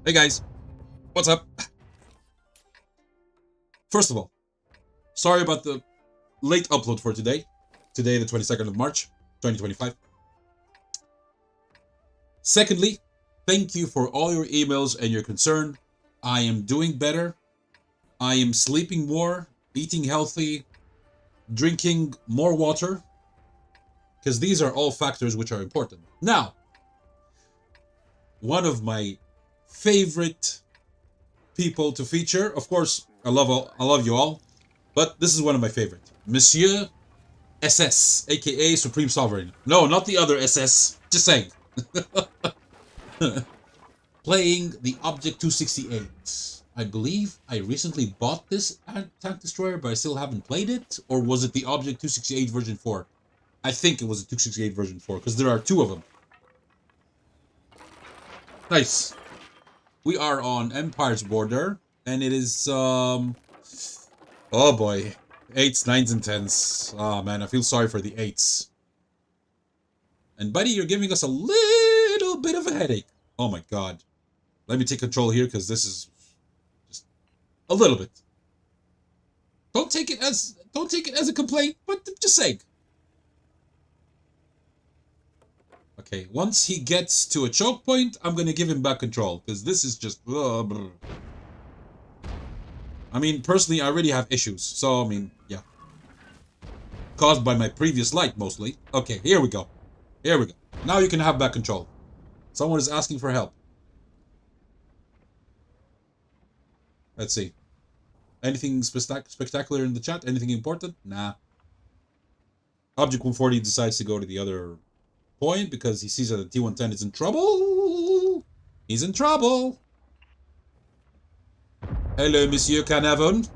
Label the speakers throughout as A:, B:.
A: Hey guys, what's up? First of all, sorry about the late upload for today. Today, the 22nd of March, 2025. Secondly, thank you for all your emails and your concern. I am doing better. I am sleeping more, eating healthy, drinking more water, because these are all factors which are important. Now, one of my favorite people to feature, of course, I love you all, but this is one of my favorites. Monsieur SS, aka SupremeSovereign. No, not the other SS. Just saying. Playing the Object 268. I believe I recently bought this tank destroyer, but I still haven't played it. Or was it the Object 268 version 4? I think it was the 268 version 4, because there are two of them. Nice. We are on Empire's border, and it is, oh boy. 8s, 9s, and 10s. Oh man, I feel sorry for the 8s. And buddy, you're giving us a little bit of a headache. Oh my god. Let me take control here, because this is just a little bit. Don't take it as a complaint, but just saying. Okay, once he gets to a choke point, I'm gonna give him back control, because this is just... I mean, personally, I already have issues, so, I mean, yeah. Caused by my previous light, mostly. Okay, here we go. Here we go. Now you can have back control. Someone is asking for help. Let's see. Anything spectacular in the chat? Anything important? Nah. Object 140 decides to go to the other point because he sees that the T110 is in trouble. He's in trouble. Hello, Monsieur Carnarvon.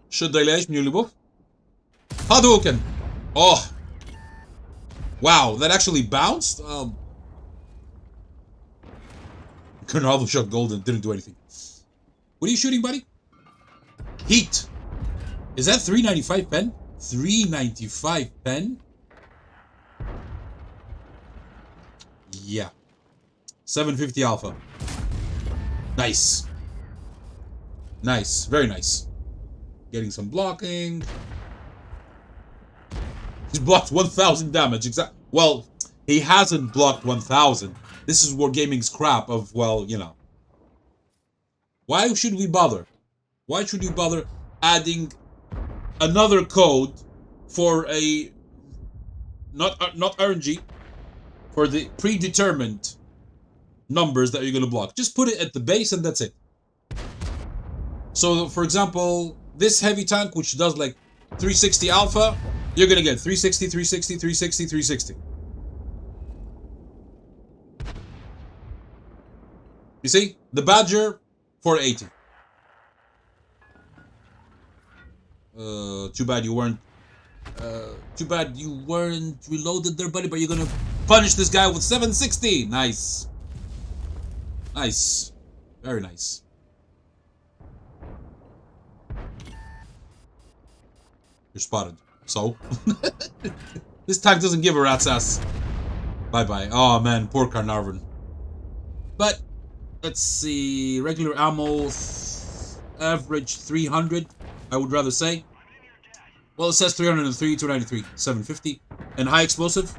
A: Should jullie Hadouken. Oh. Wow, that actually bounced? Carnarvon shot gold and didn't do anything. What are you shooting, buddy? Heat. Is that 395 pen? 395 pen? Yeah. 750 alpha. Nice. Nice. Very nice. Getting some blocking. He's blocked 1,000 damage. Well, he hasn't blocked 1,000. This is WarGaming's crap of, well, you know. Why should we bother? Why should we bother adding another code for a... Not RNG. For the predetermined numbers that you're going to block. Just put it at the base and that's it. So, for example, this heavy tank, which does like 360 alpha, you're going to get 360, 360, 360, 360. You see? The Badger, 480. Too bad you weren't reloaded there, buddy, but you're going to punish this guy with 760. Nice. Nice. Very nice. You're spotted. So? This tank doesn't give a rat's ass. Bye-bye. Oh, man. Poor Carnarvon. But, let's see. Regular ammo, average 300, I would rather say. Well, it says 303, 293, 750. And high explosive,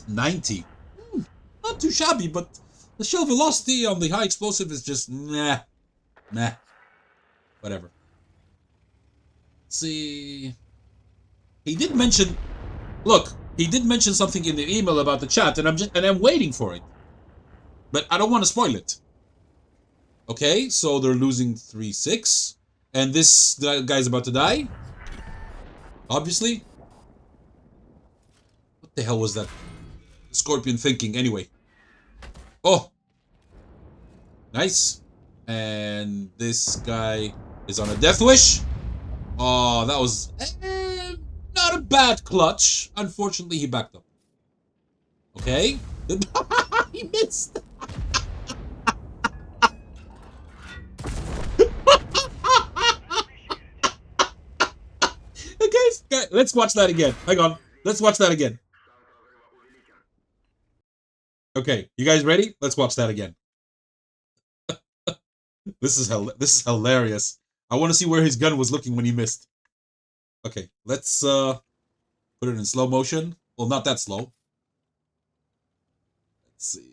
A: 90. Not too shabby, but the shell velocity on the high explosive is just nah. Whatever. Let's see. He did mention, look, he did mention something in the email about the chat, and I'm waiting for it. But I don't want to spoil it. Okay, so they're losing 3-6, and this guy's about to die. Obviously. What the hell was that Scorpion thinking anyway? Oh. Nice. And this guy is on a death wish. Oh, that was not a bad clutch. Unfortunately, he backed up. Okay. He missed. Okay, let's watch that again. Hang on. Let's watch that again. Okay, you guys ready? Let's watch that again. This is hilarious. I want to see where his gun was looking when he missed. Okay, let's put it in slow motion. Well, not that slow. Let's see.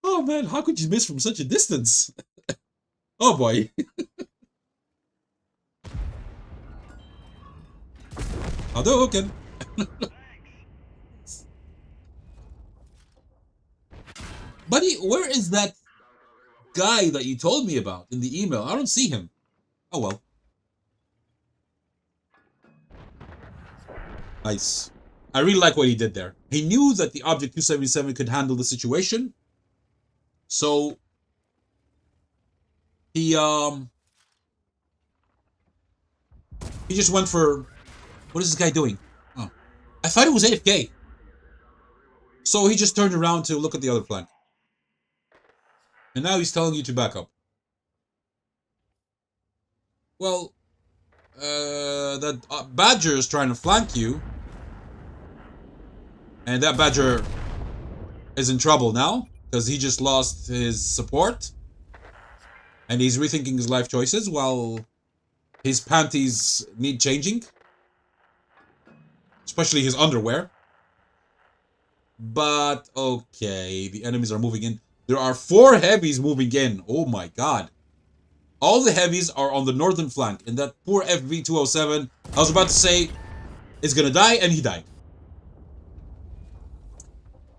A: Oh man, how could you miss from such a distance? Oh boy. Hadouken. Buddy, where is that guy that you told me about in the email? I don't see him. Oh well. Nice. I really like what he did there. He knew that the Object 277 could handle the situation. So he just went for, what is this guy doing? Oh. I thought it was AFK. So he just turned around to look at the other flank. And now he's telling you to back up. Well, that Badger is trying to flank you. And that Badger is in trouble now, because he just lost his support. And he's rethinking his life choices while his panties need changing. Especially his underwear. But, okay, the enemies are moving in. There are 4 heavies moving in. Oh my god. All the heavies are on the northern flank. And that poor FV-207, I was about to say, is gonna die, and he died.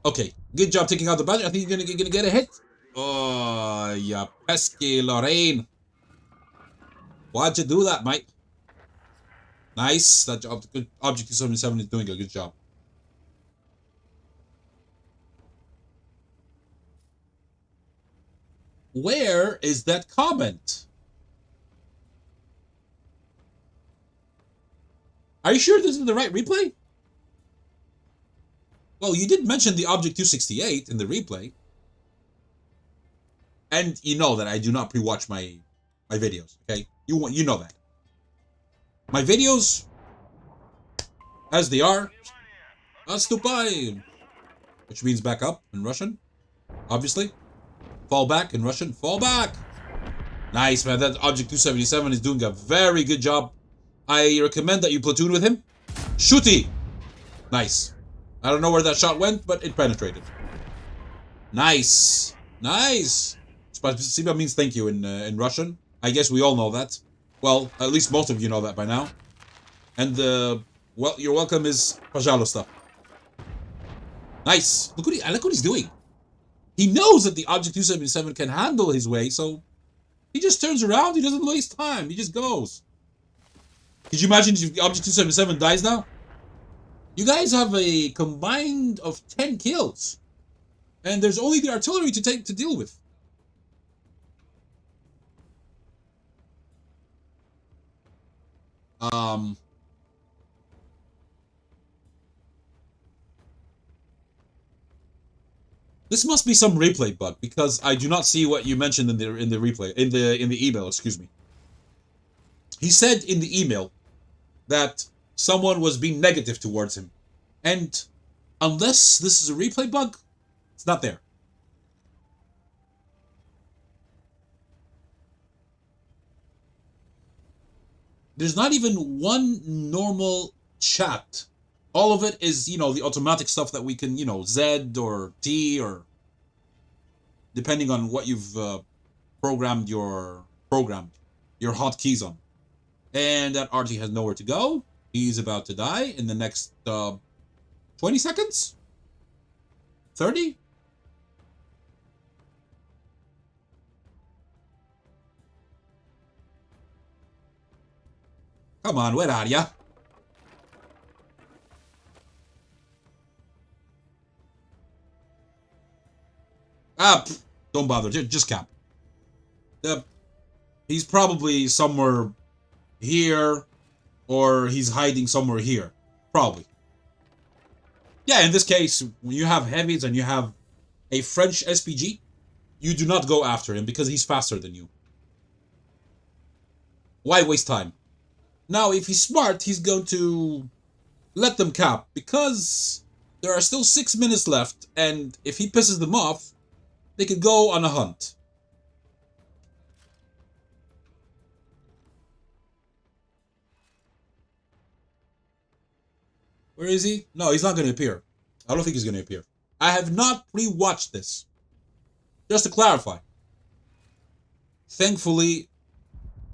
A: Okay, good job taking out the Badger. I think you're gonna get a hit. Oh, yeah, pesky Lorraine. Why'd you do that, mate? Nice. That job. Good. Object 277 is doing a good job. Where is that comment? Are you sure this is the right replay? Well, you did mention the Object 268 in the replay. And you know that I do not pre-watch my videos, okay? You know that. My videos, as they are, Astupay, which means back up in Russian, obviously. Fall back in Russian, fall back. Nice, man. That Object 277 is doing a very good job. I recommend that you platoon with him. Shooty! Nice. I don't know where that shot went, but it penetrated. Nice. Nice. Spasiba means thank you in Russian. I guess we all know that. Well, at least most of you know that by now. And well, your welcome is Pajalosta. Nice. I like what he's doing. He knows that the Object 277 can handle his way, so he just turns around. He doesn't waste time. He just goes. Could you imagine if the Object 277 dies now? You guys have a combined of 10 kills. And there's only the artillery to deal with. This must be some replay bug, because I do not see what you mentioned in the replay in the email, excuse me. He said in the email that someone was being negative towards him. And unless this is a replay bug, it's not there. There's not even one normal chat. All of it is, the automatic stuff that we can, Z or T, or depending on what you've programmed your hotkeys on. And that RT has nowhere to go. He's about to die in the next 20 seconds? 30? Come on, where are ya? Don't bother. Just cap. He's probably somewhere here, or he's hiding somewhere here. Probably. Yeah, in this case, when you have heavies and you have a French SPG, you do not go after him because he's faster than you. Why waste time? Now, if he's smart, he's going to let them cap, because there are still 6 minutes left, and if he pisses them off, they could go on a hunt. Where is he? No, he's not going to appear. I don't think he's going to appear. I have not pre-watched this. Just to clarify. Thankfully,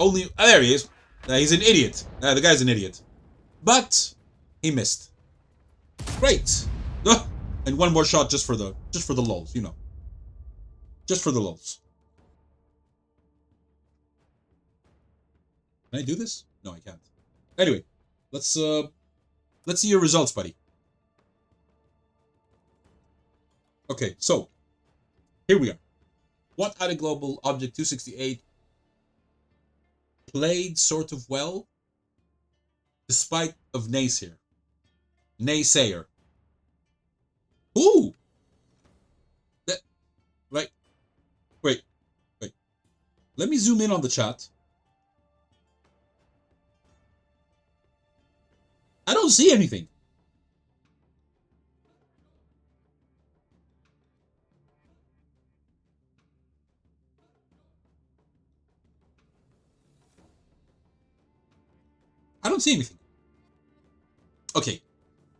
A: only... there he is. He's an idiot. The guy's an idiot. But he missed. Great. And one more shot just for the lulz, you know. Just for the lulz. Can I do this? No, I can't. Anyway, let's see your results, buddy. Okay, so here we are. What added global object 268 played sort of well, despite of naysayer. Ooh! That, right. Wait. Let me zoom in on the chat. I don't see anything. I don't see anything. Okay.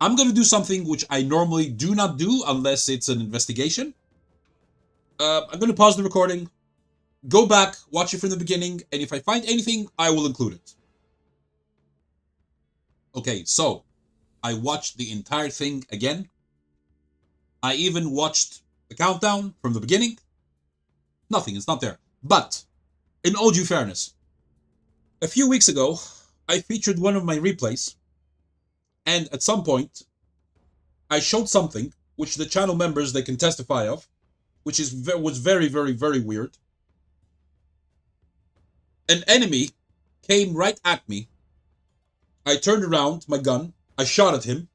A: I'm going to do something which I normally do not do unless it's an investigation. I'm going to pause the recording, go back, watch it from the beginning, and if I find anything, I will include it. Okay, so I watched the entire thing again. I even watched the countdown from the beginning. Nothing, it's not there. But, in all due fairness, a few weeks ago, I featured one of my replays, and at some point, I showed something which the channel members, they can testify of, which was very, very, very weird. An enemy came right at me. I turned around, my gun, I shot at him,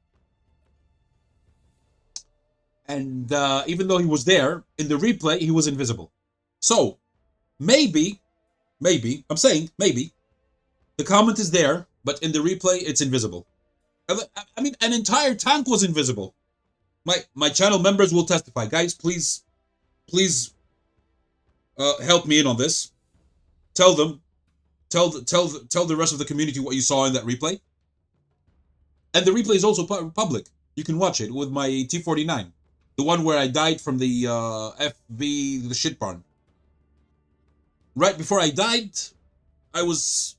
A: and even though he was there, in the replay, he was invisible. So, maybe, I'm saying maybe, the comment is there, but in the replay, it's invisible. I mean, an entire tank was invisible. My channel members will testify. Guys, please help me in on this. Tell them, tell the rest of the community what you saw in that replay. And the replay is also public. You can watch it with my T49, the one where I died from the FV, the shit barn. Right before I died, I was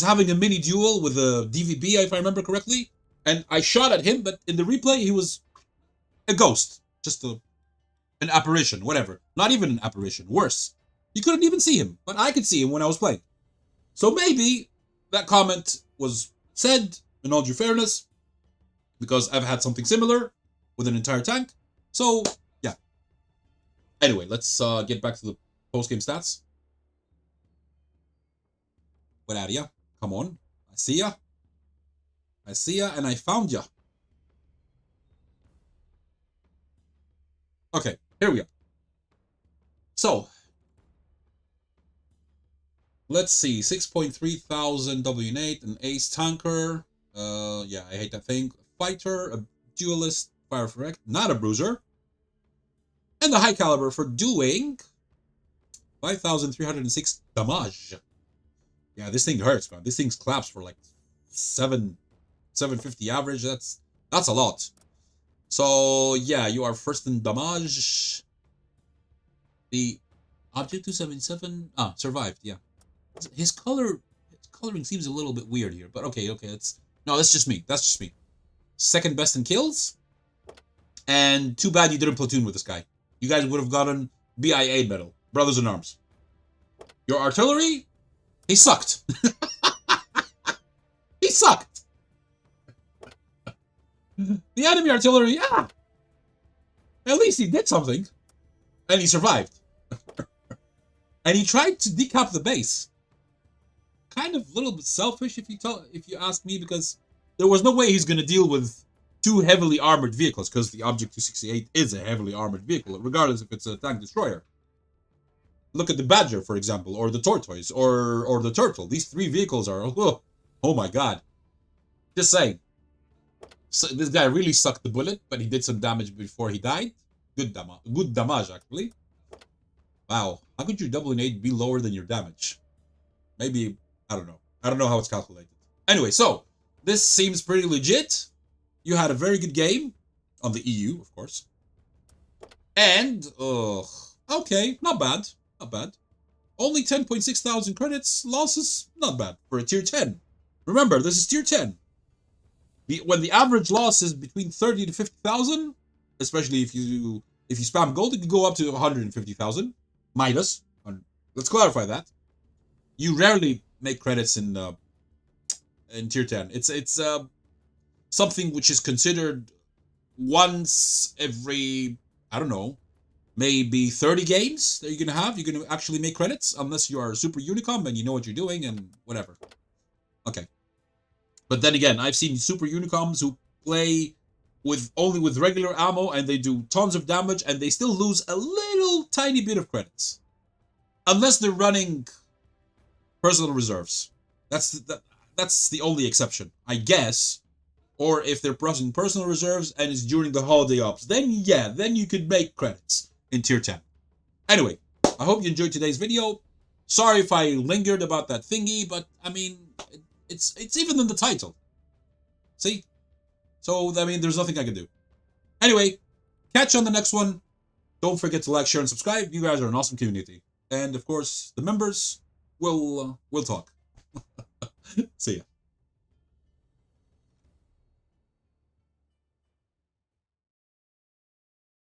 A: having a mini duel with a DVB, if I remember correctly, and I shot at him, but in the replay, he was a ghost. Just an apparition, whatever. Not even an apparition, worse. You couldn't even see him, but I could see him when I was playing. So maybe that comment was said in all due fairness, because I've had something similar with an entire tank. So, yeah. Anyway, let's get back to the post-game stats. What out of ya? Come on. I see ya. I see ya, and I found ya. Okay, here we go. So, let's see. 6.3 thousand WN8, an ace tanker. Yeah, I hate that thing. Fighter, a duelist, fire for X, not a bruiser. And the high caliber for doing 5,306 damage. Yeah, this thing hurts, man. This thing claps for like 750 average. That's a lot. So yeah, you are first in damage. The object 277 survived. Yeah, his coloring seems a little bit weird here, but okay. That's just me. Second best in kills, and too bad you didn't platoon with this guy. You guys would have gotten BIA medal, Brothers in Arms. Your artillery, he sucked. He sucked. The enemy artillery, yeah. At least he did something. And he survived. And he tried to decap the base. Kind of a little bit selfish if you ask me, because there was no way he's going to deal with two heavily armored vehicles, because the Object 268 is a heavily armored vehicle, regardless if it's a tank destroyer. Look at the Badger, for example, or the Tortoise, or the Turtle. These 3 vehicles are, oh my god. Just saying. So this guy really sucked the bullet, but he did some damage before he died. Good damage, actually. Wow. How could your double innate be lower than your damage? Maybe, I don't know. I don't know how it's calculated. Anyway, so, this seems pretty legit. You had a very good game. On the EU, of course. And, okay, not bad. Not bad. Only 10.6 thousand credits. Losses, not bad. For a tier 10. Remember, this is tier 10. When the average loss is between 30 to 50,000, especially if you spam gold, it can go up to 150,000. Minus. Let's clarify that. You rarely make credits in tier 10. It's something which is considered once every, I don't know, maybe 30 games that you're going to have. You're going to actually make credits unless you are a super unicom and you know what you're doing and whatever. Okay. But then again, I've seen super unicoms who play only with regular ammo and they do tons of damage and they still lose a little tiny bit of credits. Unless they're running personal reserves. That's the only exception, I guess. Or if they're pressing personal reserves and it's during the holiday ops, then yeah, then you could make credits in tier 10. Anyway, I hope you enjoyed today's video. Sorry if I lingered about that thingy, but I mean, it's even in the title. See? So, I mean, there's nothing I can do. Anyway, catch you on the next one. Don't forget to like, share, and subscribe. You guys are an awesome community. And, of course, the members will talk. See ya.